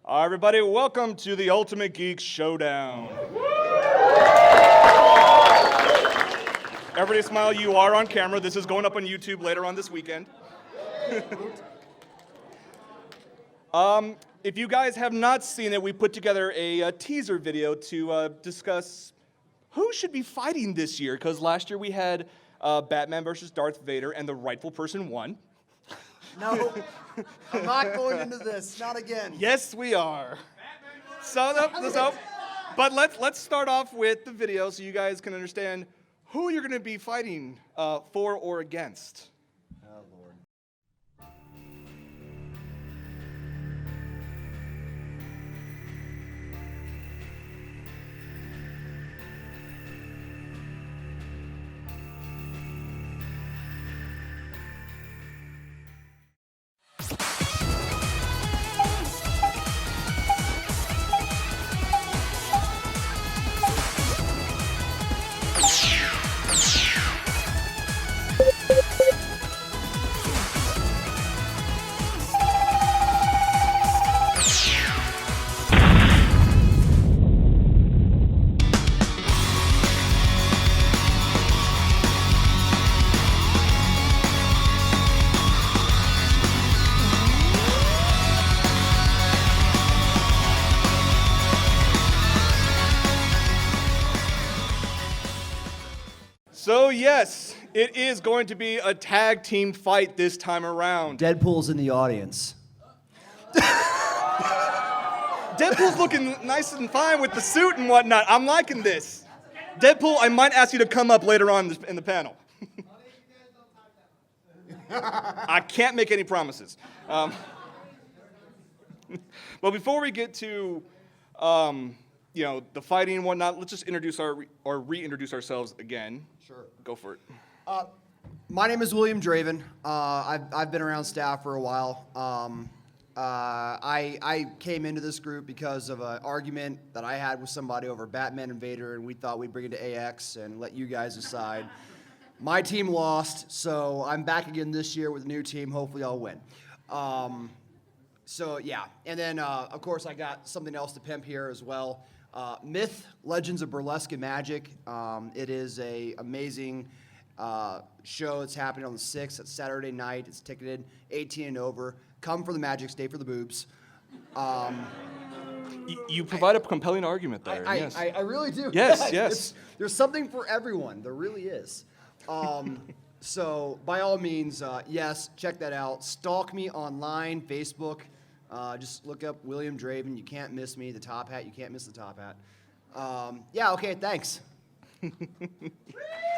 All right, everybody, welcome to the Ultimate Geek Showdown. Everybody smile, you are on camera. This is going up on YouTube later on this weekend. If you guys have not seen it, we put together a teaser video to discuss who should be fighting this year, because last year we had Batman versus Darth Vader, and the rightful person won. No, I'm not going into this. Not again. Yes, we are. But let's start off with the video so you guys can understand who you're going to be fighting for or against. Oh, Lord. So yes, it is going to be a tag team fight this time around. Deadpool's in the audience. Deadpool's looking nice and fine with the suit and whatnot. I'm liking this. Deadpool, I might ask you to come up later on in the panel. I can't make any promises. But before we get to the fighting and whatnot, let's just introduce or reintroduce ourselves again. Sure. Go for it. My name is William Draven. I've been around staff for a while. I came into this group because of an argument that I had with somebody over Batman and Vader, and we thought we'd bring it to AX and let you guys decide. My team lost, so I'm back again this year with a new team. Hopefully I'll win. So yeah, and then of course I got something else to pimp here as well. Myth, Legends of Burlesque and Magic. It is a amazing show. It's happening on the 6th. It's Saturday night. It's ticketed, 18 and over. Come for the magic, stay for the boobs. You provide a compelling argument there. Yes. I really do. Yes. There's something for everyone. There really is. So by all means, yes, check that out. Stalk me online, Facebook. Just look up William Draven. You can't miss me. The top hat. You can't miss the top hat. Yeah, okay, thanks.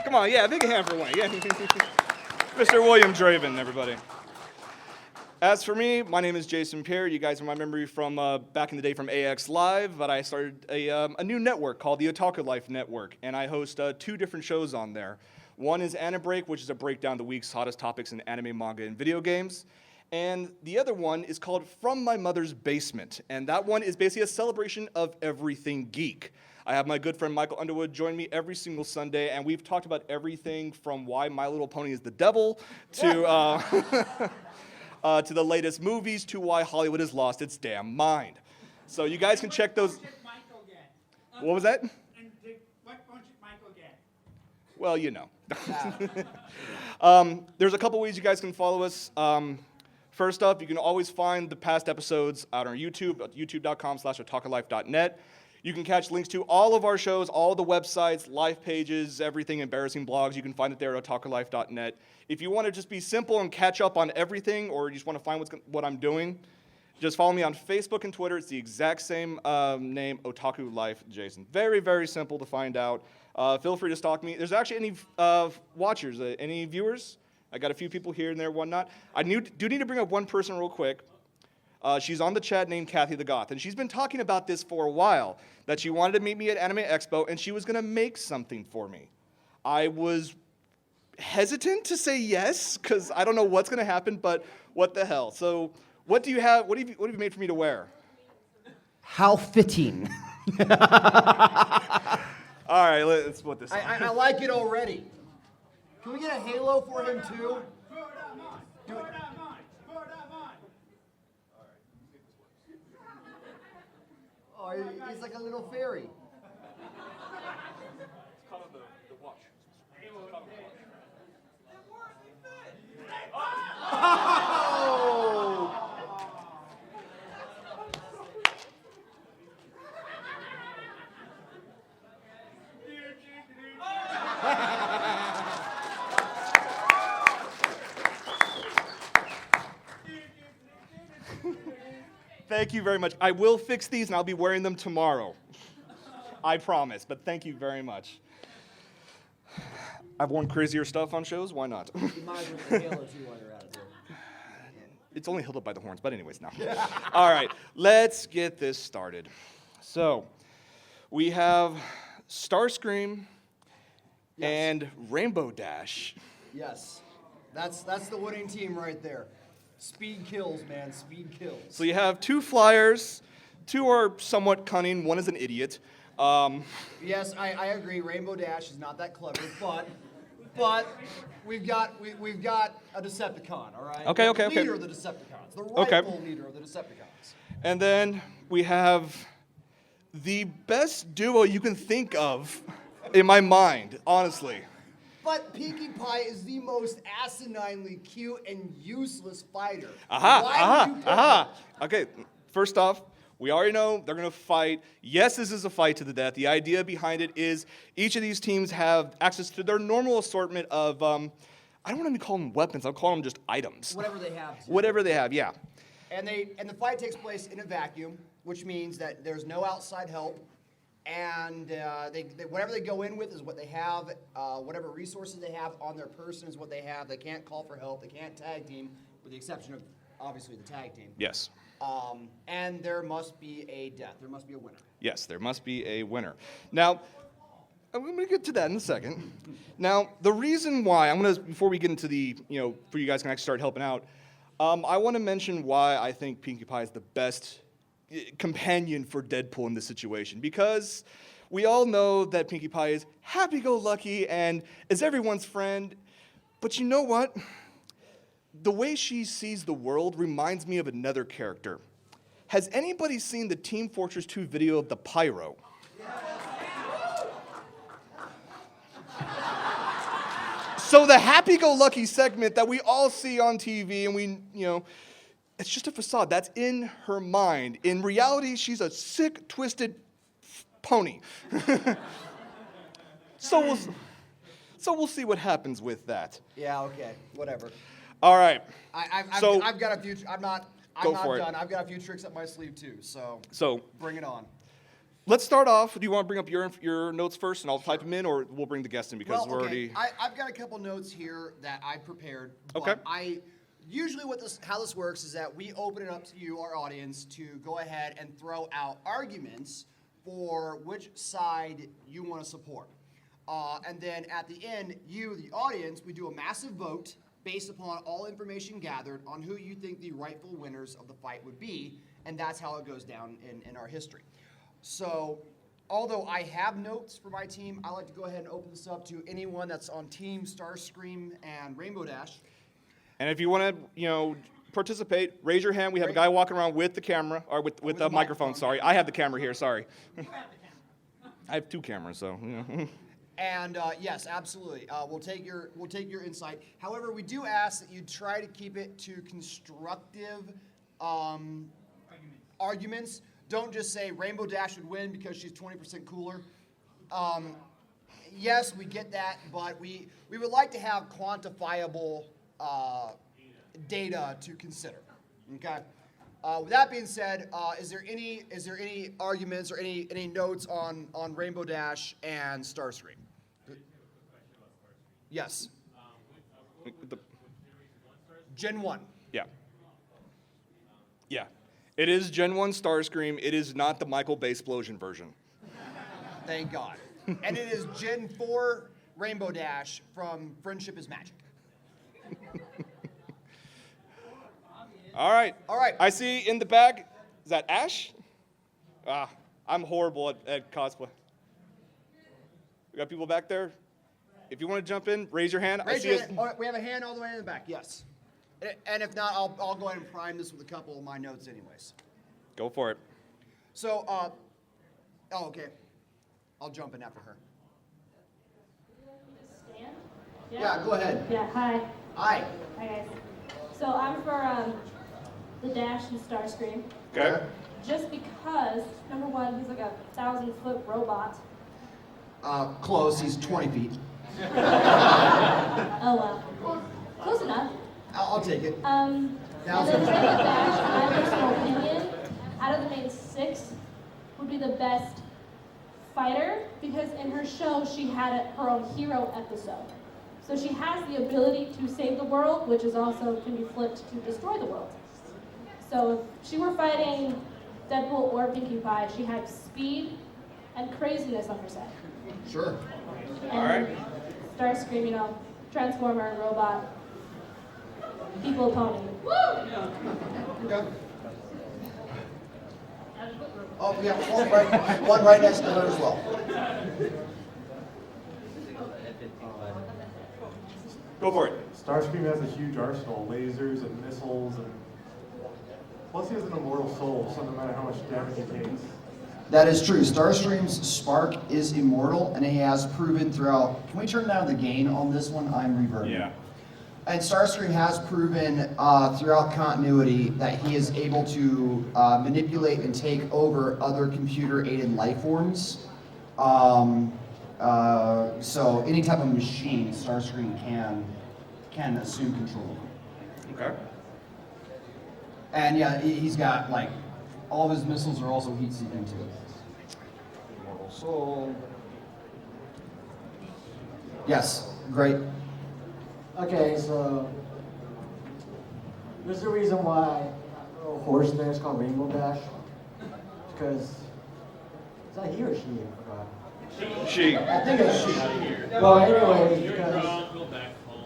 Come on, yeah, big hand for one. Yeah. Mr. William Draven, everybody. As for me, my name is Jason Pierre. You guys might remember me from back in the day from AX Live, but I started a new network called the Otaku Life Network, and I host 2 different shows on there. One is Anime Break, which is a breakdown of the week's hottest topics in anime, manga, and video games. And the other one is called From My Mother's Basement, and that one is basically a celebration of everything geek. I have my good friend Michael Underwood join me every single Sunday, and we've talked about everything from why My Little Pony is the devil to to the latest movies to why Hollywood has lost its damn mind. So you guys can check those. What was that? And what won't Michael get? Well, you know. There's a couple ways you guys can follow us. First up, you can always find the past episodes out on YouTube at youtube.com/otakulife.net. You can catch links to all of our shows, all the websites, live pages, everything, embarrassing blogs. You can find it there at otakulife.net. If you want to just be simple and catch up on everything, or you just want to find what I'm doing, just follow me on Facebook and Twitter. It's the exact same name, Otaku Life Jason. Very, very simple to find out. Feel free to stalk me. There's actually any watchers, any viewers? I got a few people here and there, whatnot. I do need to bring up one person real quick. She's on the chat named Kathy the Goth, and she's been talking about this for a while, that she wanted to meet me at Anime Expo, and she was going to make something for me. I was hesitant to say yes, because I don't know what's going to happen, but what the hell. So what do you have? What have you made for me to wear? How fitting. All right, let's put this on. I like it already. Can we get a halo for him too? Oh, he's like a little fairy. It's kind of the watch. Thank you very much. I will fix these and I'll be wearing them tomorrow. I promise, but thank you very much. I've worn crazier stuff on shows, why not? You might as well inhale it too while you're at it, too. It's only held up by the horns, but anyways, no. All right, let's get this started. So, we have Starscream and Rainbow Dash. Yes. That's the winning team right there. Speed kills, man. Speed kills. So you have two flyers. Two are somewhat cunning. One is an idiot. Yes, I agree. Rainbow Dash is not that clever, but we've got a Decepticon, all right? Okay. The leader of the Decepticons, the rightful leader of the Decepticons. And then we have the best duo you can think of in my mind, honestly. But Pinkie Pie is the most asininely cute and useless fighter. Aha. Okay, first off, we already know they're going to fight. Yes, this is a fight to the death. The idea behind it is each of these teams have access to their normal assortment of, I don't want to call them weapons. I'll call them just items. Whatever they have. Whatever they have, yeah. And the fight takes place in a vacuum, which means that there's no outside help. And whatever they go in with is what they have. Whatever resources they have on their person is what they have. They can't call for help. They can't tag team, with the exception of, obviously, the tag team. Yes. And there must be a death. There must be a winner. Yes, there must be a winner. Now, I'm going to get to that in a second. Now, the reason why, before we get into the, for you guys can actually start helping out, I want to mention why I think Pinkie Pie is the best companion for Deadpool in this situation, because we all know that Pinkie Pie is happy-go-lucky and is everyone's friend, but you know what? The way she sees the world reminds me of another character. Has anybody seen the Team Fortress 2 video of the Pyro? So the happy-go-lucky segment that we all see on TV and it's just a facade. That's in her mind. In reality, she's a sick, twisted pony. So we'll see what happens with that. Yeah. Okay. Whatever. All right. I've got a few. I'm not done. It. I've got a few tricks up my sleeve too. So bring it on. Let's start off. Do you want to bring up your notes first, and I'll type them in, or we'll bring the guest in because we're already. I've got a couple notes here that I prepared. Okay. Usually how this works is that we open it up to you, our audience, to go ahead and throw out arguments for which side you want to support. And then at the end, you, the audience, we do a massive vote based upon all information gathered on who you think the rightful winners of the fight would be, and that's how it goes down in our history. So, although I have notes for my team, I like to go ahead and open this up to anyone that's on Team Starscream and Rainbow Dash. And if you want to, participate, raise your hand. We have a guy walking around with the camera, or with the microphone, sorry. I have the camera here, sorry. I have two cameras, so, And yes, absolutely. We'll take your insight. However, we do ask that you try to keep it to constructive arguments. Don't just say Rainbow Dash would win because she's 20% cooler. Yes, we get that, but we would like to have quantifiable data to consider. Okay. With that being said, is there any arguments or any notes on Rainbow Dash and Starscream? Yes. Gen 1. Yeah. Yeah. It is Gen 1 Starscream. It is not the Michael Bay Explosion version. Thank God. And it is Gen 4 Rainbow Dash from Friendship is Magic. All right. All right. I see in the back, is that Ash? I'm horrible at cosplay. We got people back there? If you want to jump in, raise your hand. Raise your hand. We have a hand all the way in the back, yes. And if not, I'll go ahead and prime this with a couple of my notes anyways. Go for it. So Oh, okay. I'll jump in after her. Stand? Yeah, go ahead. Yeah, hi. Hi. Hi, guys. So I'm for the Dash and Starscream. Okay. Just because, number one, he's like a 1,000-foot robot. Close. He's 20 feet. Oh, well. Close enough. I'll take it. And then Rainbow Dash, in my personal opinion, out of the main 6, would be the best fighter, because in her show, she had her own hero episode. So she has the ability to save the world, which is also can be flipped to destroy the world. So if she were fighting Deadpool or Pinkie Pie, she had speed and craziness on her side. Sure. And All right. Starscream, you know, Transformer, robot, people pony. Okay. Oh, we have one right next to her as well. Go for it. Starscream has a huge arsenal of lasers and missiles, and plus he has an immortal soul, so no matter how much damage he takes. That is true. Starscream's spark is immortal, and he has proven throughout. Can we turn down the gain on this one? I'm reverbing. Yeah. And Starscream has proven throughout continuity that he is able to manipulate and take over other computer-aided life forms. So any type of machine, Starscream can assume control. Okay. And yeah, he's got like all of his missiles are also heat-seeking too. Immortal soul. Yes, great. Okay, so there's a reason why a horse there is called Rainbow Dash. Because is that he or she? I forgot. She. I think it's she. Well, anyways, because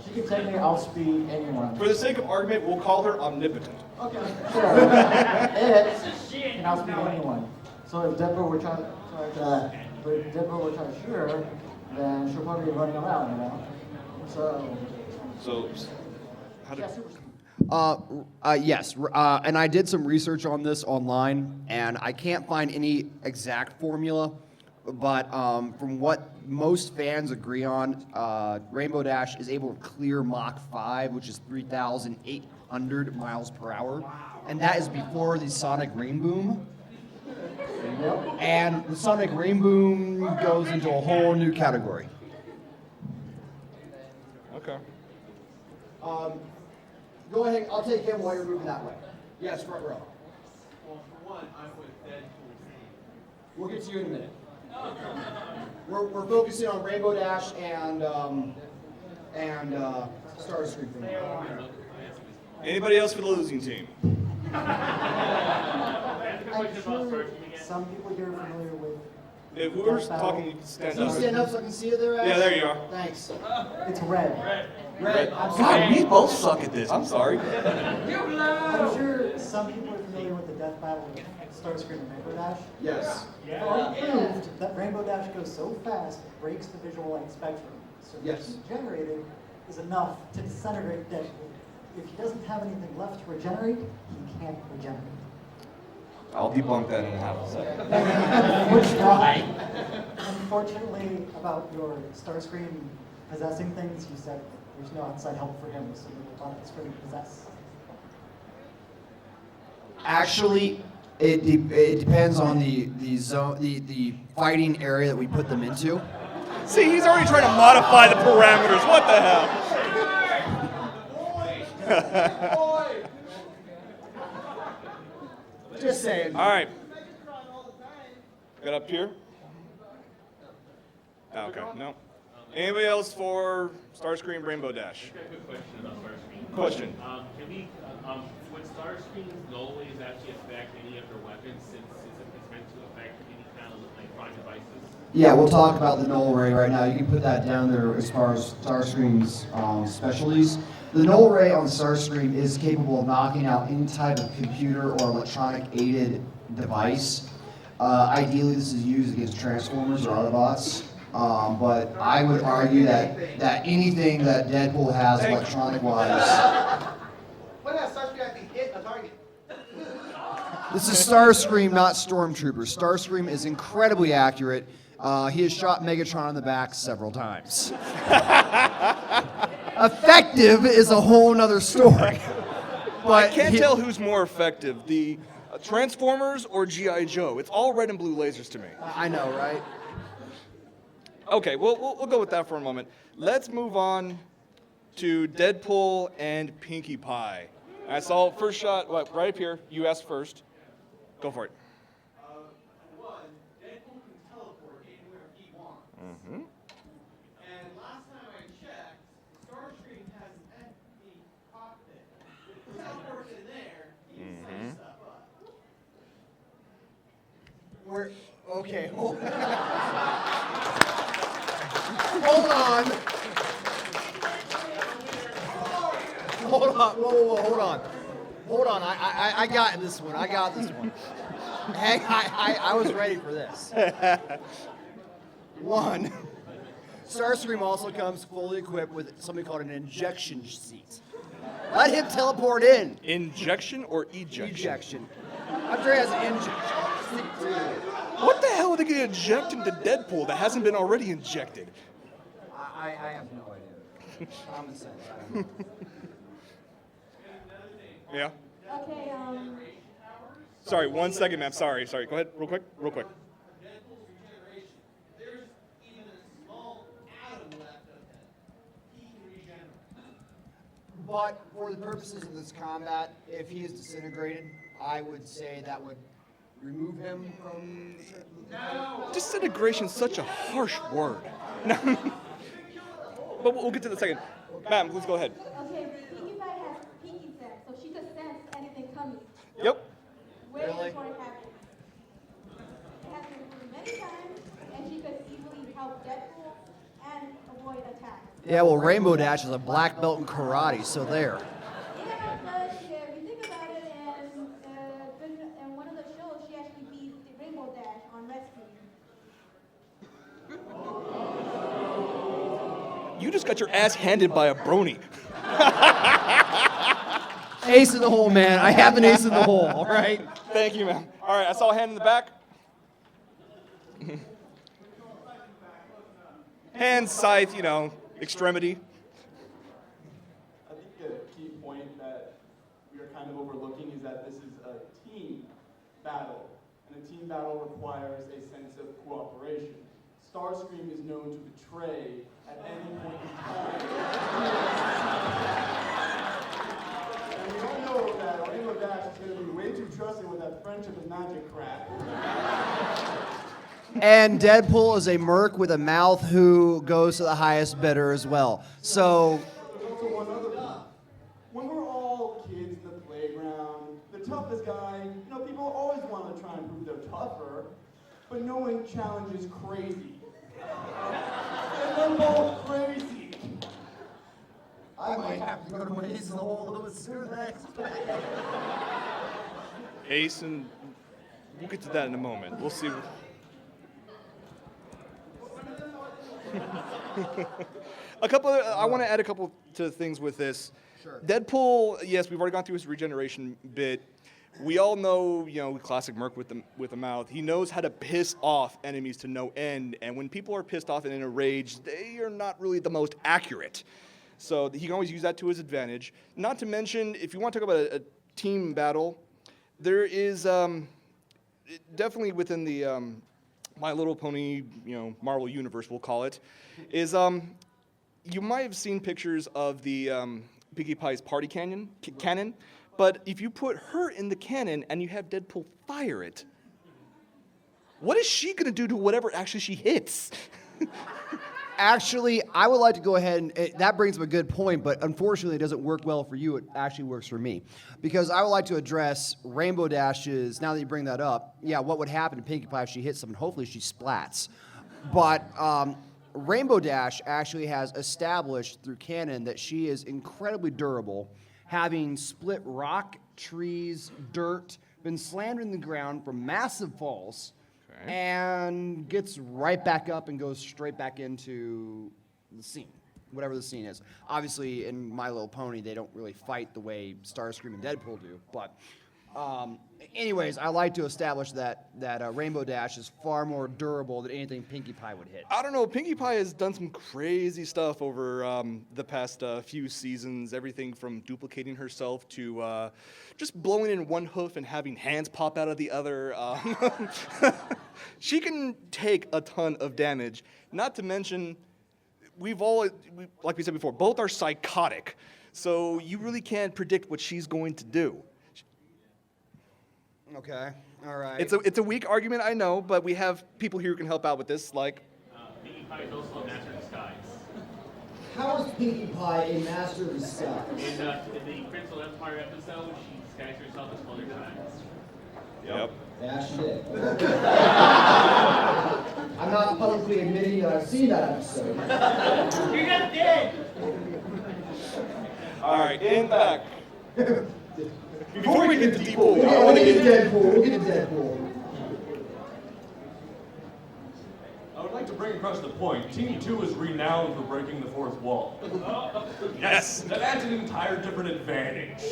she can technically outspeed anyone. For the sake of argument, we'll call her omnipotent. Okay, sure. It can outspeed anyone. So if Deadpool were trying to shoot her, then she'll probably be running around, you know. So, how did? Yes, and I did some research on this online, and I can't find any exact formula, but from what most fans agree on, Rainbow Dash is able to clear Mach 5, which is 3,800 miles per hour, and that is before the Sonic Rain Boom. And the Sonic Rain Boom goes into a whole new category. Okay. Go ahead, I'll take him while you're moving that way. Yes, front row. Well, for one, I'm with Deadpool. We'll get to you in a minute. We're focusing on Rainbow Dash and Starscream for now. Anybody else for the losing team? I'm sure some people here are familiar with. If whoever's talking, you can stand Can you up. stand up so I can see you there, Ash? Yeah, there you are. Thanks. It's red. Red. I'm God, sorry. we both suck at this. I'm sorry. I'm sure some people are familiar with the death battle with Starscream and Rainbow Dash. Yes. It's already proved that Rainbow Dash goes so fast it breaks the visual light spectrum. So the Yes. heat generated is enough to disintegrate Deadpool. If he doesn't have anything left to regenerate, he can't regenerate. I'll debunk that in half a second. Which why? Unfortunately, about your Starscream possessing things, you said there's no outside help for him, so you thought it's going to possess. Actually, it depends on the zone, the fighting area that we put them into. See, he's already trying to modify the parameters. What the hell? Just saying. All right. Got up here? Oh, okay, no. Anybody else for Starscream Rainbow Dash? I've got a quick question about Starscream. Question. Can we, would Starscream's null waves actually affect any of their weapons since it's meant to affect any kind of like prime devices? Yeah, we'll talk about the null ray right now. You can put that down there as far as Starscream's specialties. The null ray on Starscream is capable of knocking out any type of computer or electronic aided device. Ideally, this is used against Transformers or Autobots. But I would argue that anything that Deadpool has electronic-wise. When has Starscream actually hit a target? This is Starscream, not Stormtrooper. Starscream is incredibly accurate. He has shot Megatron in the back several times. Effective is a whole nother story. I can't tell who's more effective, the Transformers or G.I. Joe. It's all red and blue lasers to me. I know, right? Okay, we'll go with that for a moment. Let's move on to Deadpool and Pinkie Pie. I saw first shot, right up here. You asked first. Go for it. One, Deadpool can teleport anywhere he wants. Mm-hmm. And last time I checked, Starscream has an empty cockpit. If he teleports in there, he can set stuff up. Okay, hold on. Hold on. I got this one. I was ready for this. One, Starscream also comes fully equipped with something called an injection seat. Let him teleport in. Injection or ejection? Ejection. I'm sure he has an injection seat too. What the hell are they going to inject into Deadpool that hasn't been already injected? I have no idea. Common sense. Yeah. Okay, Sorry, 1 second, ma'am. Sorry. Go ahead, real quick. Deadpool's regeneration. There's even a small atom left of him. He can regenerate. But for the purposes of this combat, if he is disintegrated, I would say that would remove him from. Disintegration is such a harsh word. But we'll get to the second. Ma'am, please go ahead. okay, Pinkie Pie has pinky sense, so she can sense anything coming. Yep. Way Really? before it happens. It has been proven many times, and she could easily help Deadpool and avoid attacks. Yeah, well, Rainbow Dash is a black belt in karate, so there. Yeah, but if you think about it, and in one of the shows, she actually beat the Rainbow Dash on Rescue. You just got your ass handed by a brony. Ace in the hole, man. I have an ace in the hole, all right? Thank you, ma'am. All right, I saw a hand in the back. Hand, scythe, extremity. I think the key point that we are kind of overlooking is that this is a team battle, and a team battle requires a sense of cooperation. Starscream is known to betray at any point in time. And we all know that Rainbow Dash is going to be way too trusting with that friendship and magic crap. And Deadpool is a merc with a mouth who goes to the highest bidder as well. So, There's also one other thing. When we're all kids in the playground, the toughest guy, people always want to try and prove they're tougher, but no one challenges crazy. And they're both crazy. I might have to go to my ace in the hole a little bit sooner than I expected. Ace, and we'll get to that in a moment. We'll see. I want to add a couple to things with this. Sure. Deadpool, yes, we've already gone through his regeneration bit. We all know, classic Merc with the mouth. He knows how to piss off enemies to no end, and when people are pissed off and in a rage, they are not really the most accurate. So he can always use that to his advantage. Not to mention, if you want to talk about a team battle, there is definitely within the My Little Pony, Marvel universe, we'll call it, is you might have seen pictures of the Pinkie Pie's party cannon, but if you put her in the cannon and you have Deadpool fire it, what is she going to do to whatever actually she hits? Actually, I would like to go ahead and that brings up a good point, but unfortunately it doesn't work well for you. It actually works for me. Because I would like to address Rainbow Dash's, now that you bring that up, what would happen to Pinkie Pie if she hits someone? Hopefully she splats. But Rainbow Dash actually has established through canon that she is incredibly durable, having split rock, trees, dirt, been slammed in the ground from massive falls, and gets right back up and goes straight back into the scene, whatever the scene is. Obviously, in My Little Pony, they don't really fight the way Starscream and Deadpool do, but Anyways, I like to establish that Rainbow Dash is far more durable than anything Pinkie Pie would hit. I don't know. Pinkie Pie has done some crazy stuff over the past few seasons. Everything from duplicating herself to just blowing in one hoof and having hands pop out of the other. She can take a ton of damage. Not to mention, like we said before, both are psychotic. So you really can't predict what she's going to do. Okay, all right. It's a weak argument, I know, but we have people here who can help out with this, like. Pinkie Pie is also a master of disguise. How is Pinkie Pie a master of disguise? In the Crystal Empire episode, she disguised herself as Mother Times. Yep. Yeah, she did. I'm not publicly admitting that I've seen that episode. You're not dead. All right, in back. Before we get to Deadpool, I We'll want to get to get. Deadpool. We'll get to Deadpool. I would like to bring across the point. Team 2 is renowned for breaking the fourth wall. Yes, That adds an entire different advantage.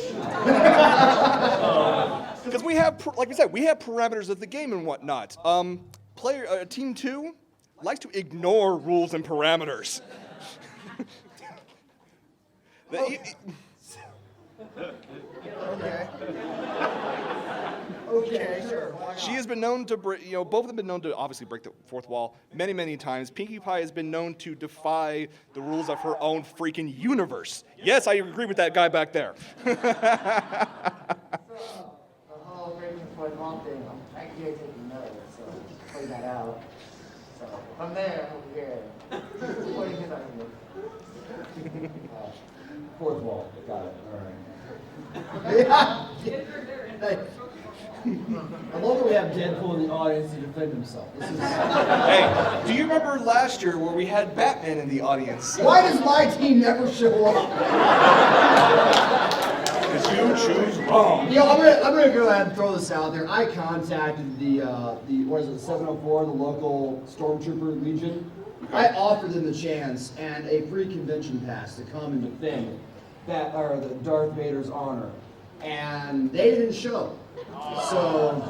because we have, like we said, we have parameters of the game and whatnot. Team 2 likes to ignore rules and parameters. Okay. Okay, sure. She has been known to break, both of them have been known to obviously break the fourth wall many, many times. Pinkie Pie has been known to defy the rules of her own freaking universe. Yes, I agree with that guy back there. The whole breaking fourth wall thing, I'm back here taking notes, so play that out. So from there, over here. What do you think I'm here? Fourth wall. Got it. All right. I love that we have Deadpool in the audience to defend himself. This is... Hey, do you remember last year where we had Batman in the audience? Why does my team never show up? Because you choose wrong. I'm gonna go ahead and throw this out there. I contacted the 704, the local Stormtrooper Legion. I offered them the chance and a free convention pass to come and defend the Darth Vader's honor, and they didn't show. So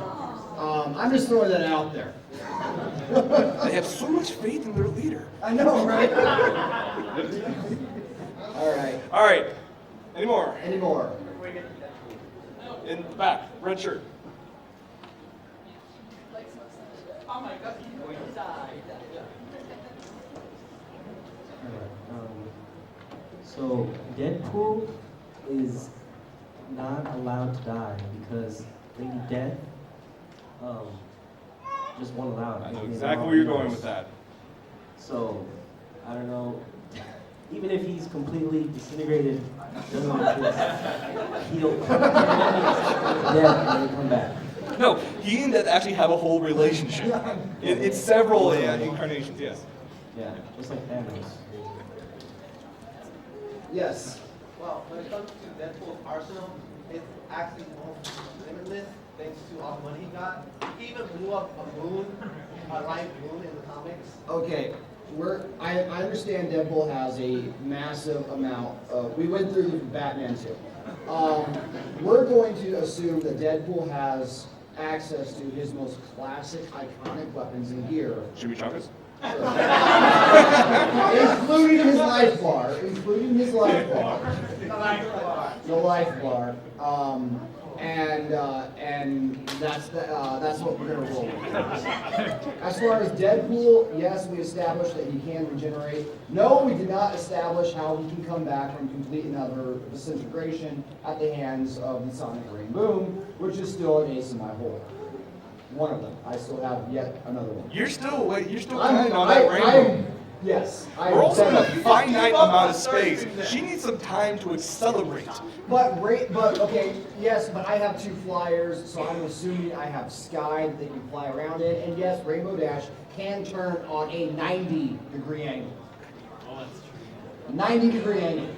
I'm just throwing that out there. They have so much faith in their leader. I know, right? All right. All right. Any more? Any more? In the back, red shirt. Oh my god, he's going to die. So Deadpool is not allowed to die because Lady Death just won't allow it. I know exactly where you're going with that. So I don't know. Even if he's completely disintegrated, doesn't like this, he'll come and come back. No, he and Death actually have a whole relationship. It's several incarnations, yes. Yeah, just like Thanos. Yes. Well, when it comes to Deadpool's arsenal, it's actually almost limitless thanks to all the money he got. He even blew up a moon, a live moon in the comics. Okay. I understand Deadpool has a massive amount of. We went through the Batman too. We're going to assume that Deadpool has access to his most classic, iconic weapons and gear. Chimichangas? Including his life bar. Including his life bar. The life bar. And that's what we're gonna roll with. As far as Deadpool, yes, we established that he can regenerate. No, we did not establish how he can come back from complete and utter disintegration at the hands of the Sonic Rain Boom, which is still an ace in my hole. One of them. I still have yet another one. You're still counting on that rainbow. Yes. We're also in a finite amount of space. She needs some time to accelerate. But okay, yes, but I have 2 flyers, so I'm assuming I have Sky that they can fly around in, and yes, Rainbow Dash can turn on a 90-degree angle. Oh, that's true. 90-degree angle.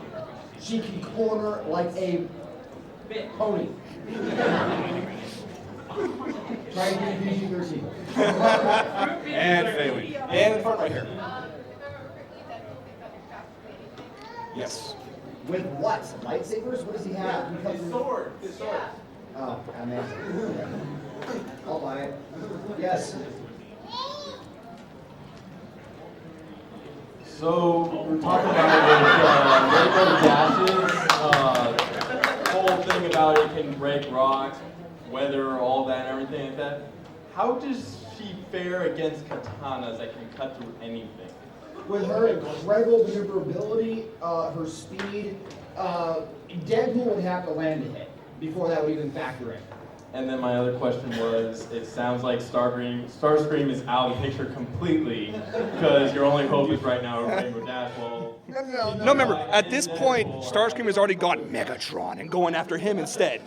She can corner like a pony. Try to be PG-13. And failing. And in front right here. Yes. With what? Lightsabers? What does he have? His sword. Oh, amazing. I'll buy it. Yes. So we're talking about Rainbow Dashes, whole thing about it can break rocks, weather, all that and everything like that. How does she fare against katanas that can cut through anything? With her incredible maneuverability, her speed, Deadpool would have to land a hit before that would even factor in. And then my other question was, it sounds like Starscream is out of the picture completely because your only hope is right now Rainbow Dash. Well, No, remember, at this point, Starscream has already gone Megatron and going after him instead.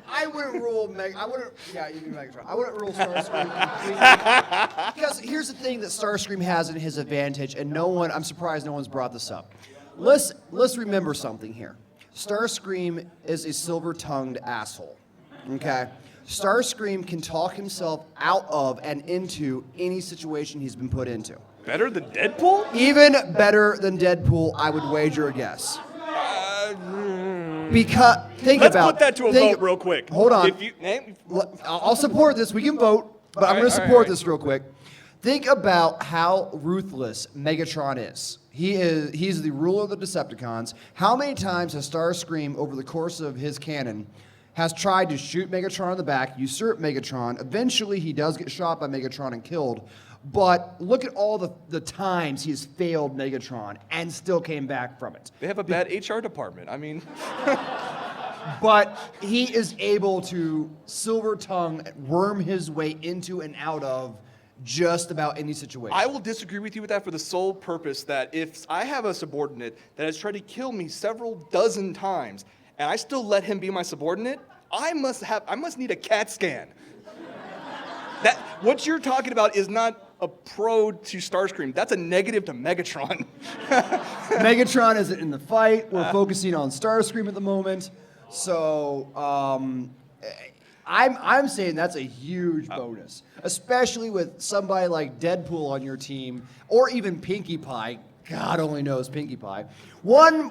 I wouldn't rule yeah, you can Megatron. I wouldn't rule Starscream completely. Because here's the thing that Starscream has in his advantage, and I'm surprised no one's brought this up. Let's remember something here. Starscream is a silver-tongued asshole. Okay? Starscream can talk himself out of and into any situation he's been put into. Better than Deadpool? Even better than Deadpool, I would wager a guess. Because Let's put that to a vote real quick. Hold on. If you, I'll support this. We can vote, but I'm going to support this real quick. Think about how ruthless Megatron is. He's the ruler of the Decepticons. How many times has Starscream, over the course of his canon, has tried to shoot Megatron in the back, usurp Megatron. Eventually, he does get shot by Megatron and killed. But look at all the times he has failed Megatron and still came back from it. They have a bad HR department. I mean... But he is able to silver tongue worm his way into and out of just about any situation. I will disagree with you with that for the sole purpose that if I have a subordinate that has tried to kill me several dozen times and I still let him be my subordinate, I must need a CAT scan. That what you're talking about is not a pro to Starscream. That's a negative to Megatron. Megatron isn't in the fight. We're focusing on Starscream at the moment. So I'm saying that's a huge bonus, especially with somebody like Deadpool on your team, or even Pinkie Pie. God only knows Pinkie Pie. One,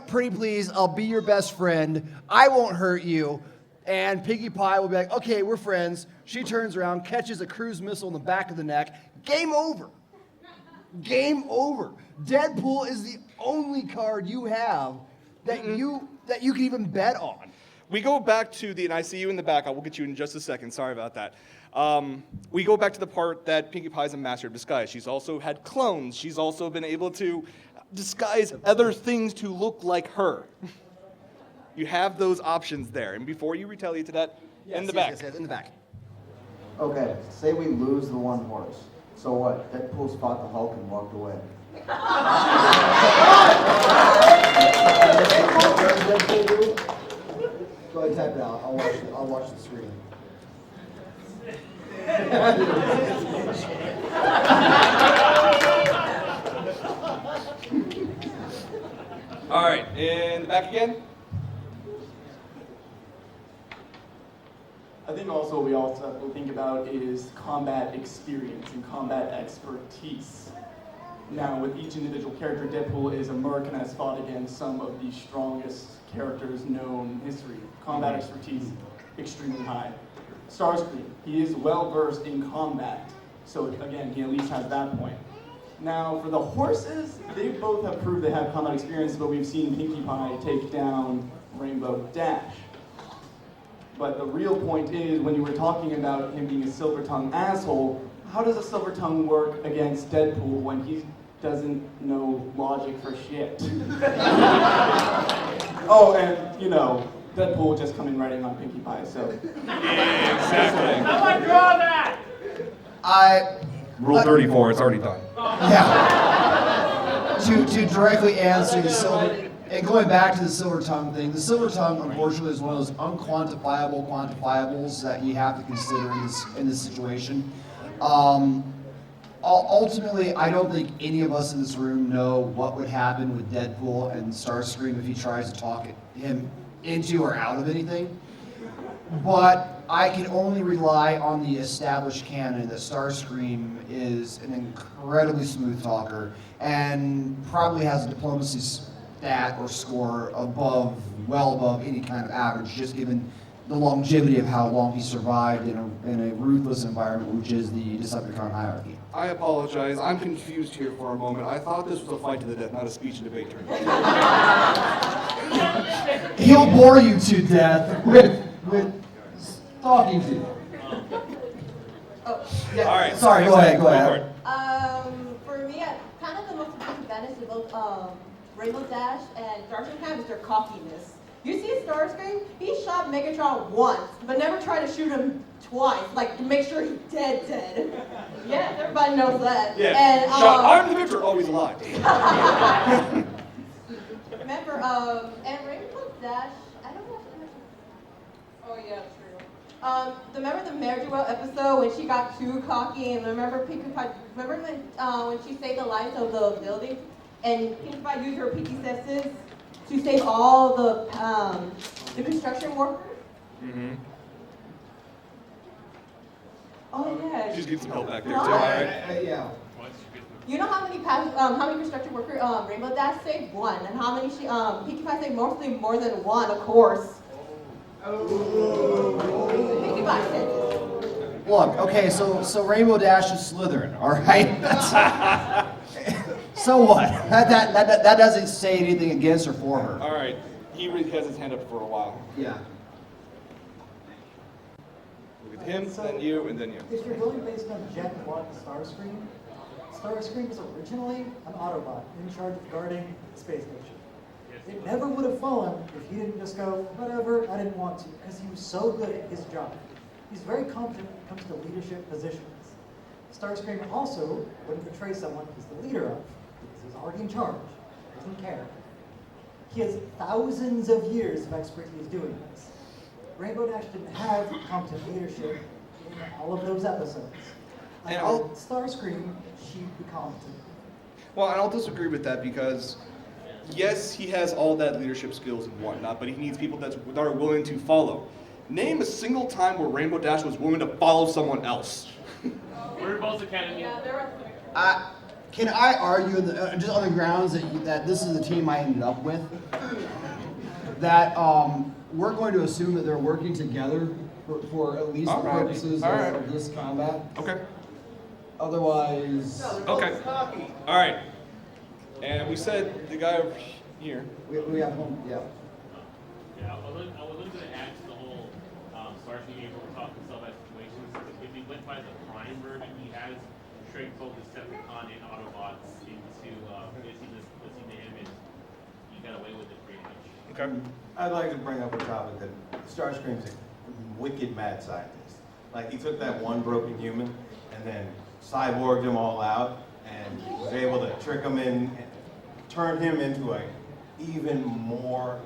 pretty please, I'll be your best friend. I won't hurt you. And Pinkie Pie will be like, okay, we're friends. She turns around, catches a cruise missile in the back of the neck. Game over. Game over. Deadpool is the only card you have that you can even bet on. We go back to and I see you in the back. I will get you in just a second. Sorry about that. We go back to the part that Pinkie Pie is a master of disguise. She's also had clones. She's also been able to disguise other things to look like her. You have those options there. And before you retaliate to that, in the back. Yes, in the back. Okay, say we lose the one horse. So what? Deadpool fought the Hulk and walked away. Go ahead and type it out. I'll watch the screen. All right, in the back again. I think also what we also have to think about is combat experience and combat expertise. Now, with each individual character, Deadpool is a merc and has fought against some of the strongest characters known in history. Combat expertise, extremely high. Starscream, he is well versed in combat, so again, he at least has that point. Now, for the horses, they both have proved they have combat experience, but we've seen Pinkie Pie take down Rainbow Dash. But the real point is, when you were talking about him being a silver-tongued asshole, how does a silver tongue work against Deadpool when he doesn't know logic for shit? Oh, and, you know, Deadpool will just come in writing on Pinkie Pie, so. Exactly. How do I draw that? Rule 34, it's already done. Yeah. To directly answer the silver, and going back to the silver tongue thing, the silver tongue, unfortunately, is one of those unquantifiable quantifiables that you have to consider in this situation. Ultimately, I don't think any of us in this room know what would happen with Deadpool and Starscream if he tries to talk him into or out of anything. But I can only rely on the established canon that Starscream is an incredibly smooth talker and probably has a diplomacy stat or score well above any kind of average, just given the longevity of how long he survived in a ruthless environment, which is the Decepticon hierarchy. I apologize. I'm confused here for a moment. I thought this was a fight to the death, not a speech and debate tournament. He'll bore you to death with talking to you. Yeah. All right. Sorry, go ahead. For me, kind of the most important advantage of both Rainbow Dash and Starscream have is their cockiness. You see Starscream, he shot Megatron once, but never tried to shoot him twice, like to make sure he's dead. Yes, everybody knows that. Yeah. And, I'm the victor, always alive. Remember, and Rainbow Dash, I don't know if oh yeah, true. Remember the Mare-Joelle episode when she got too cocky, and remember Pinkie Pie, remember when she saved the lives of the building, and Pinkie Pie used her pinky senses to save all the construction workers? Mm-hmm. Oh yeah. She's getting some help back there, too. Huh? All right. Yeah. You know how many construction workers Rainbow Dash saved? One. And how many Pinkie Pie saved? Mostly more than one, of course. Pinkie Pie said. Look, okay, so Rainbow Dash is Slytherin, all right? So what? That doesn't say anything against or for her. All right. He really has his hand up for a while. Yeah. Look at him, then you, and then you. If you're going based on Gen 1 Starscream, Starscream was originally an Autobot in charge of guarding the space station. It never would have fallen if he didn't just go, whatever, I didn't want to, because he was so good at his job. He's very competent when it comes to leadership positions. Starscream also wouldn't betray someone he's the leader of, because he's already in charge, doesn't care. He has thousands of years of expertise doing this. Rainbow Dash didn't have competent leadership in all of those episodes. And Starscream, she'd be competent. Well, and I'll disagree with that because, yes, he has all that leadership skills and whatnot, but he needs people that are willing to follow. Name a single time where Rainbow Dash was willing to follow someone else. We're both Academy. Yeah, there were. Can I argue, just on the grounds that this is the team I ended up with, that we're going to assume that they're working together for at least the purposes of this combat? Okay. Otherwise... Okay. All right. And we said the guy over here. We have home, yeah. Yeah, I was going to add to the whole Starscream being able to talk himself out of situations. If we went by the Prime version, he has straight both Decepticon and Autobots into listening to him, and he got away with it pretty much. Okay. I'd like to bring up a topic that Starscream's a wicked mad scientist. Like, he took that one broken human and then cyborged him all out and was able to trick him in and turn him into a even more,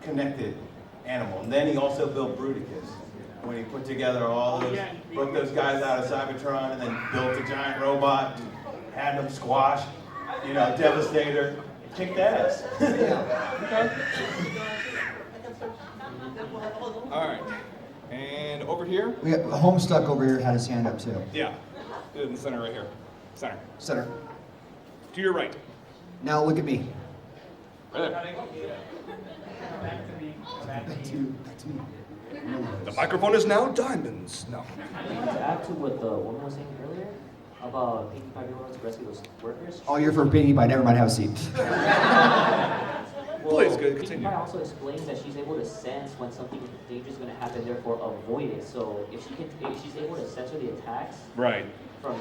connected animal. And then he also built Bruticus when he put together all those, broke those guys out of Cybertron and then built a giant robot and had them squash, Devastator. Kicked ass. All right. And over here? We got Homestuck over here had his hand up too. Yeah. In the center right here. Center. Center. To your right. Now look at me. Right there. Back to me. The microphone is now diamonds. No. I wanted to add to what the woman was saying earlier about Pinkie Pie being able to rescue those workers. Oh, you're for Pinkie Pie. Never mind. Have a seat. Please, good. Pinkie Continue. Pie also explains that she's able to sense when something dangerous is going to happen, therefore avoid it. So if she's able to censor the attacks, Right. from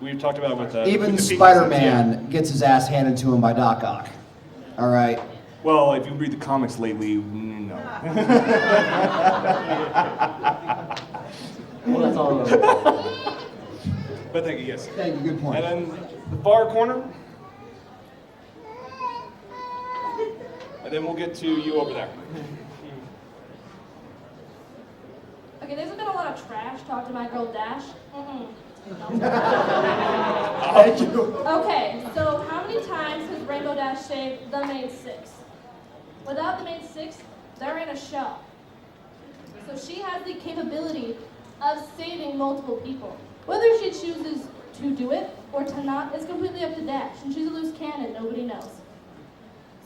We've talked about it with Even with the Spider-Man gets his ass handed to him by Doc Ock. All right. Well, if you read the comics lately, no. Well, that's all. But thank you, yes. Thank you. Good point. And then the far corner. And then we'll get to you over there. Okay, there's been a lot of trash talk to my girl Dash. Thank you. Okay, so how many times has Rainbow Dash saved the main six? Without the main six, there ain't a show. So she has the capability of saving multiple people. Whether she chooses to do it or to not is completely up to Dash, and she's a loose cannon, nobody knows.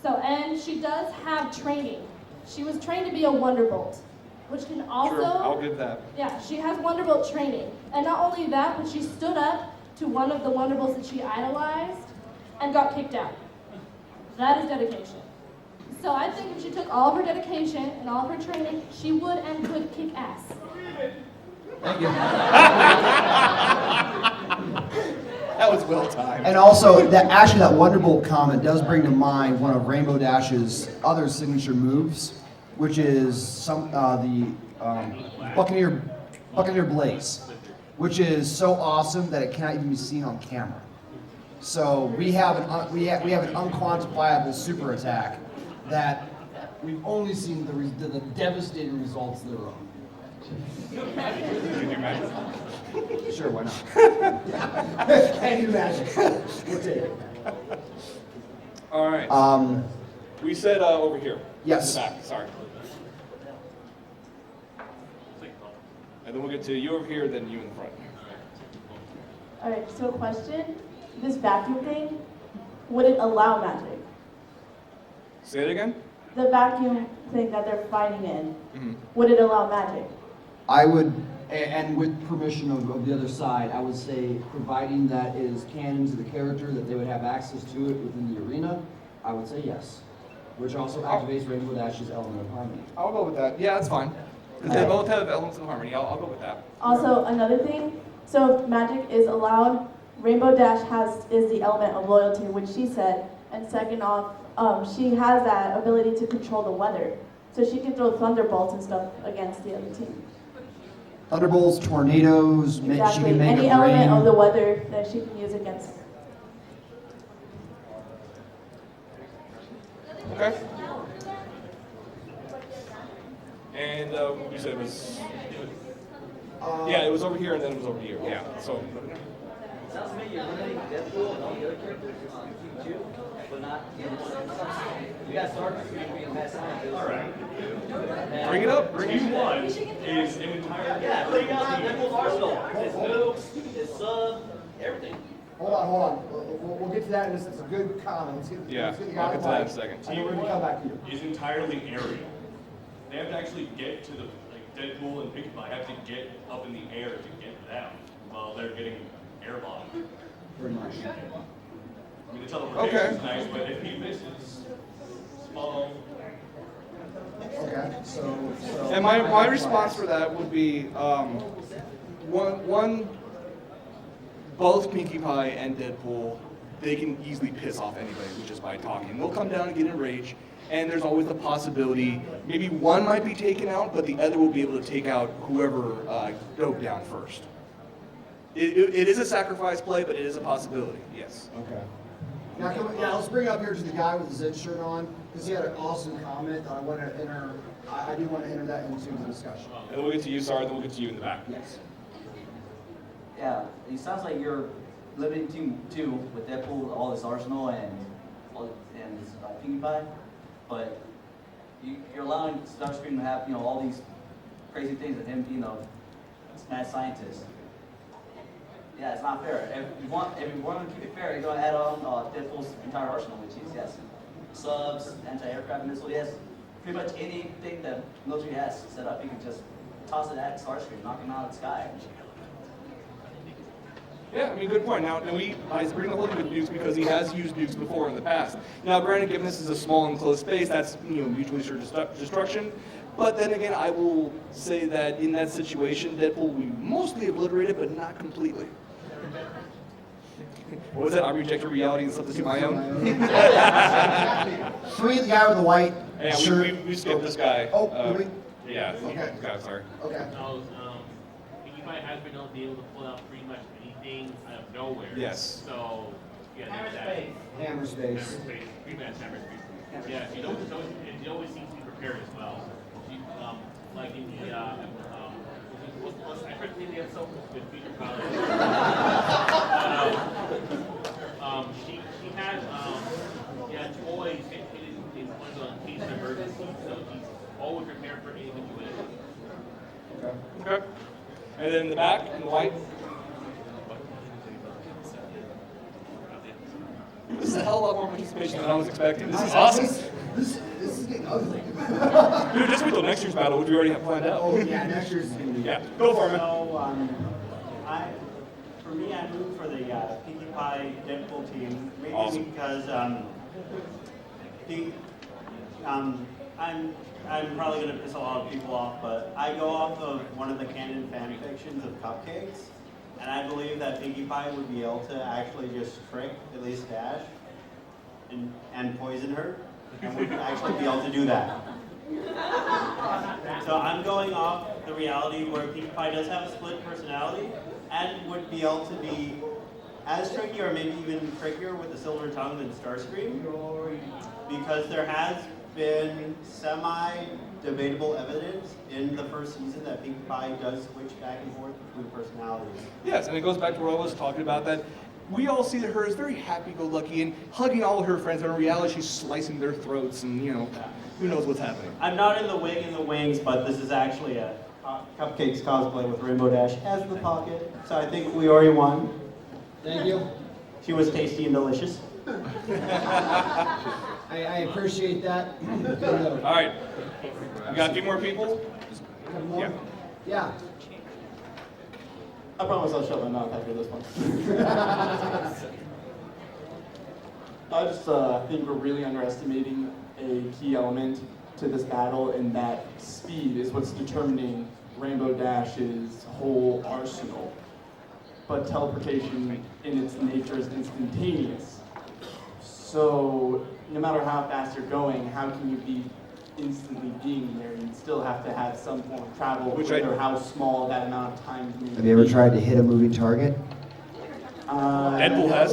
So, and she does have training. She was trained to be a Wonderbolt. which can also... True, I'll give that. Yeah, she has Wonderbolt training. And not only that, but she stood up to one of the Wonderbolts that she idolized and got kicked out. That is dedication. So I think if she took all of her dedication and all of her training, she would and could kick ass. Thank you. That was well timed. And also, that Wonderbolt comment does bring to mind one of Rainbow Dash's other signature moves, which is the Buccaneer Blaze, which is so awesome that it cannot even be seen on camera. So we have an unquantifiable super attack that we've only seen the devastating results thereof. Can you imagine? Sure, why not? Can you imagine? We'll take it. All right. We said over here. Yes. In the back, sorry. And then we'll get to you over here, then you in the front. All right, so a question. This vacuum thing, would it allow magic? Say it again? The vacuum thing that they're fighting in, Mm-hmm. would it allow magic? I would, and with permission of the other side, I would say, providing that is canon to the character, that they would have access to it within the arena, I would say yes. Which also activates Rainbow Dash's element of harmony. I'll go with that. Yeah, that's fine. Because they both have elements of harmony. I'll go with that. Also, another thing, so if magic is allowed, Rainbow Dash is the element of loyalty, which she said, and second off, she has that ability to control the weather. So she can throw thunderbolts and stuff against the other team. Thunderbolts, tornadoes, she Exactly, can make any it element rain. of the weather that she can use against. Okay. And you said it was... yeah, it was over here and then it was over here. Yeah, so... Sounds to me you're limiting Deadpool and all the other characters to two, but not in one. You got Starscream being the best scientist. All right. Bring it up. Bring it one is an entire... Yeah, bring out Deadpool's arsenal. His moves, his sub, everything. Hold on. We'll get to that in a second. It's a good comment. Let's get the guy I'll get to that in a second. And then we're going to come back to you. Is entirely aerial. They have to actually get to the, like Deadpool and Pinkie Pie have to get up in the air to get them while they're getting airbombed. Pretty much. I mean, the teleportation is nice, but if he misses, small. Okay, so And my response for that would be both Pinkie Pie and Deadpool, they can easily piss off anybody just by talking. They'll come down and get enraged, and there's always the possibility maybe one might be taken out, but the other will be able to take out whoever dove down first. It is a sacrifice play, but it is a possibility. Yes. Okay. Now, let's bring up here to the guy with the Zed shirt on, because he had an awesome comment that I want to enter. I do want to enter that into the discussion. And then we'll get to you, sorry, then we'll get to you in the back. Yes. Yeah, it sounds like you're limiting team 2 with Deadpool, all this arsenal and this Pinkie Pie, but you're allowing Starscream to have all these crazy things with him, mad scientist. Yeah, it's not fair. If you want to keep it fair, you're going to add on Deadpool's entire arsenal, which is subs, anti-aircraft missile. He has pretty much anything that military has set up. You can just toss it at Starscream, knock him out of the sky. Yeah, I mean, good point. Now I bring the whole thing with nukes because he has used nukes before in the past. Now, granted, given this is a small enclosed space, that's mutually assured destruction. But then again, I will say that in that situation, Deadpool will be mostly obliterated, but not completely. What was that? I reject your reality and substitute my own. Three, the guy with the white shirt. We skipped this guy. Oh, yeah. Okay. This guy, sorry. Okay. No, Pinkie Pie has been able to pull out pretty much anything out of nowhere. Yes. So, yeah, Hammer that. space. Hammer space. Pretty much hammer space. Yeah, she always seems to be prepared as well. She, like in the, I forget the name of the episode with Peter Collins. She has toys in one of the case of emergency, so she's always prepared for any eventuality. Okay. And then in the back, in the white. This is a hell of a lot more participation than I was expecting. This is awesome. This is getting ugly. Dude, just wait till next year's battle, which we already have planned out. Oh yeah, next year's is gonna be. Yeah, go for it, man. For me, I moved for the Pinkie Pie Deadpool team, mainly Awesome. because I'm probably gonna piss a lot of people off, but I go off of one of the canon fan fictions of Cupcakes, and I believe that Pinkie Pie would be able to actually just trick at least Dash and poison her, and would actually be able to do that. So I'm going off the reality where Pinkie Pie does have a split personality and would be able to be as tricky or maybe even trickier with the silver tongue than Starscream, because there has been semi-debatable evidence in the first season that Pinkie Pie does switch back and forth between personalities. Yes, and it goes back to what I was talking about, that we all see her as very happy-go-lucky and hugging all of her friends, but in reality she's slicing their throats and, you know, who knows what's happening. I'm not in the wing and the wings, but this is actually a Cupcakes cosplay with Rainbow Dash as the pocket, so I think we already won. Thank you. She was tasty and delicious. I appreciate that. All right, we got a few more people? Yeah. Yeah. I promise I'll shut my mouth after this one. I just think we're really underestimating a key element to this battle, and that speed is what's determining Rainbow Dash's whole arsenal. But teleportation in its nature is instantaneous. So no matter how fast you're going, how can you be instantly being there? You still have to have some form of travel, no matter how small that amount of time can be. Have you ever tried to hit a moving target? Deadpool has.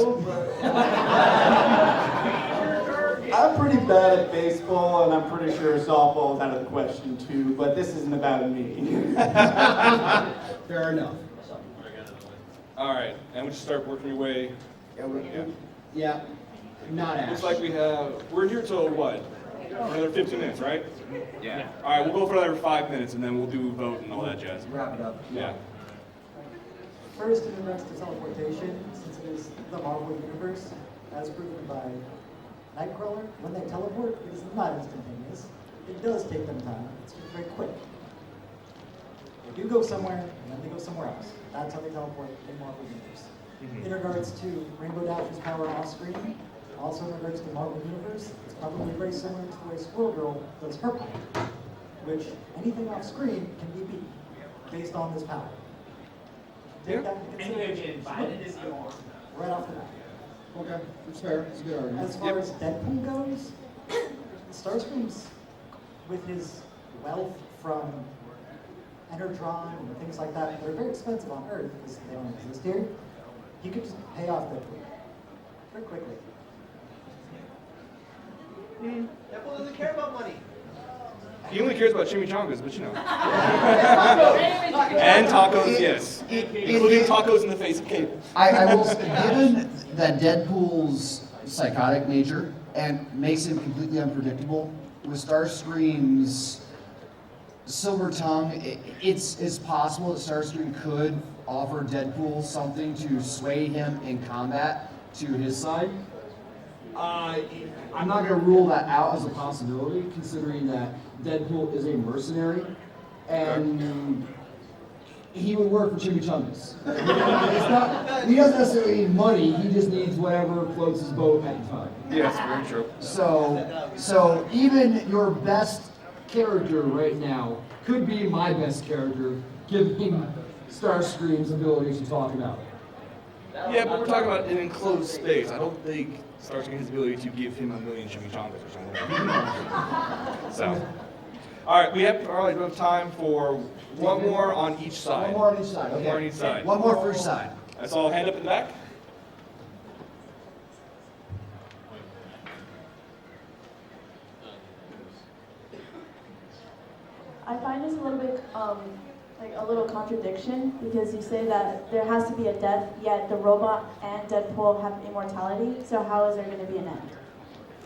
I'm pretty bad at baseball, and I'm pretty sure softball is out of the question too, but this isn't about me. Fair enough. All right, and we just start working your way. Yeah. Not Ash. Looks like we're here till what? Another 15 minutes, right? Yeah. All right, we'll go for another 5 minutes, and then we'll do vote and all that jazz. Wrap it up. Yeah. First, in regards to teleportation, since it is the Marvel Universe, as proven by Nightcrawler, when they teleport, it is not instantaneous. It does take them time. It's very quick. They do go somewhere, and then they go somewhere else. That's how they teleport in Marvel Universe. In regards to Rainbow Dash's power off screen, also in regards to Marvel Universe, it's probably very similar to the way Squirrel Girl does her power, which anything off screen can be beat based on this power. Take that into consideration. Right off the bat. Okay, it's fair. It's a good argument. As far as Deadpool goes, Starscream's, with his wealth from Enertron and things like that, they're very expensive on Earth because they don't exist here. He could just pay off Deadpool very quickly. Deadpool doesn't care about money. He only cares about chimichangas, but you know. And tacos, yes. Including tacos in the face of cable. I will say, given that Deadpool's psychotic nature and makes him completely unpredictable, with Starscream's silver tongue, it's possible that Starscream could offer Deadpool something to sway him in combat to his side. I'm not going to rule that out as a possibility, considering that Deadpool is a mercenary, and he would work for chimichangas. He doesn't necessarily need money, he just needs whatever floats his boat at the time. Yes, very true. So even your best character right now could be my best character, given Starscream's ability to talk about it. Yeah, but we're talking about an enclosed space. I don't think Starscream has the ability to give him a million chimichangas or something. So, all right, we have probably enough time for one more on each side. One more on each side, One okay. more on each side. One more for each side. That's all. Hand up in the back. I find this a little bit like a little contradiction because you say that there has to be a death, yet the robot and Deadpool have immortality. So how is there going to be an end?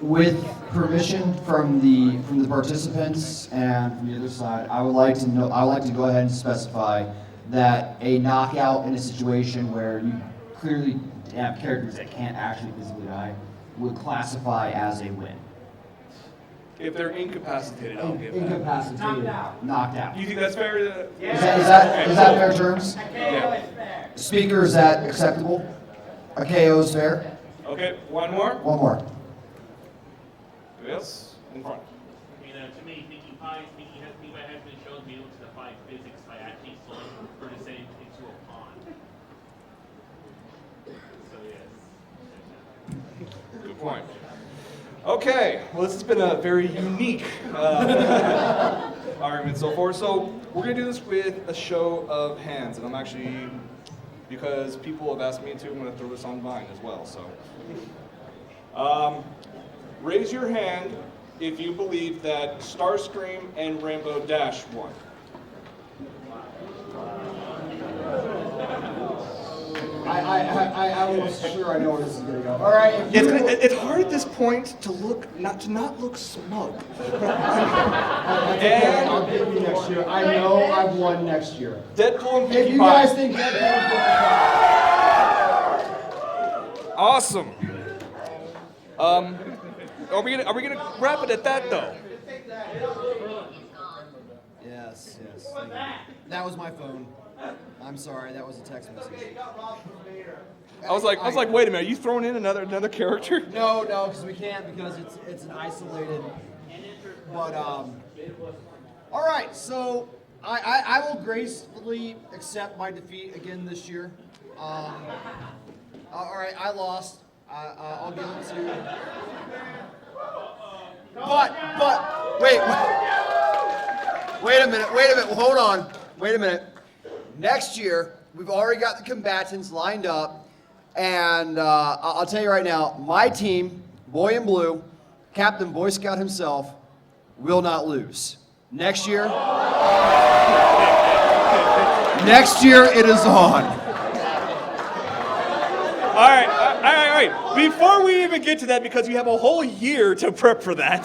With permission from the participants and from the other side, I would like to go ahead and specify that a knockout in a situation where you clearly have characters that can't actually physically die would classify as a win. If they're incapacitated, I'll give that. Incapacitated, knocked out. You think that's fair? Is that fair terms? Yeah. Speaker, is that acceptable? A KO is fair? Okay, one more. One more. Yes, in front. To me, Pinkie Pie has been shown to be able to defy physics by actually throwing her descent into a pond. So yes. Good point. Okay, well, this has been a very unique argument so far. So we're gonna do this with a show of hands, and I'm actually, because people have asked me to, I'm gonna throw this on mine as well. So, raise your hand if you believe that Starscream and Rainbow Dash won. I was sure I know where this is gonna go. All right. It's hard at this point to not look smug. And I'll give you next year. I know I've won next year. Deadpool and If Pinkie you Pie. guys think Deadpool and Awesome. Are we gonna wrap it at that though? Yes. That was my phone. I'm sorry, that was a text message. I was like, wait a minute, are you throwing in another character? No, because we can't because it's an isolated. But all right, so I will gracefully accept my defeat again this year. All right, I lost. I'll give it to. But wait a minute. Hold on. Wait a minute. Next year, we've already got the combatants lined up, and I'll tell you right now, my team, Boy in Blue, Captain Boy Scout himself, will not lose. Next year it is on. All right. Before we even get to that, because you have a whole year to prep for that.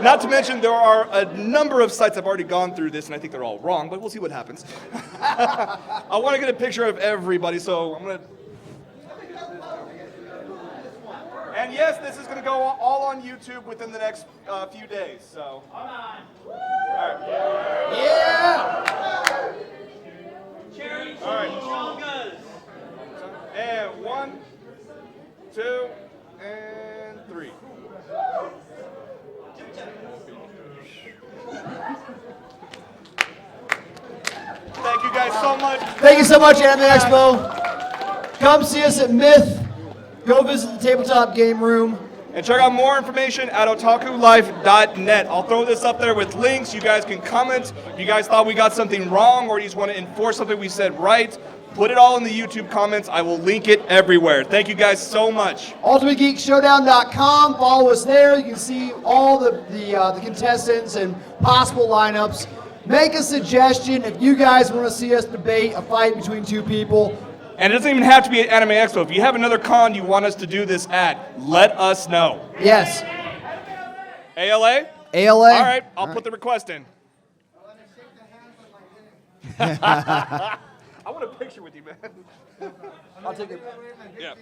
Not to mention there are a number of sites I've already gone through this, and I think they're all wrong, but we'll see what happens. I want to get a picture of everybody, so I'm going to... And yes, this is going to go all on YouTube within the next few days, so... Hold on. All right. Yeah! Cherry cheese, All right. shotguns. And 1, 2, and 3. Thank you guys so much. Thank you so much, Anime Expo. Come see us at Myth. Go visit the tabletop game room. And check out more information at otakulife.net. I'll throw this up there with links. You guys can comment. If you guys thought we got something wrong or you just want to enforce something we said right, put it all in the YouTube comments. I will link it everywhere. Thank you guys so much. UltimateGeekShowdown.com. Follow us there. You can see all the contestants and possible lineups. Make a suggestion if you guys want to see us debate a fight between two people. And it doesn't even have to be at Anime Expo. If you have another con you want us to do this at, let us know. Yes. ALA? ALA? All right, I'll put the request in. I want a picture with you, man. I'll take it. Yeah.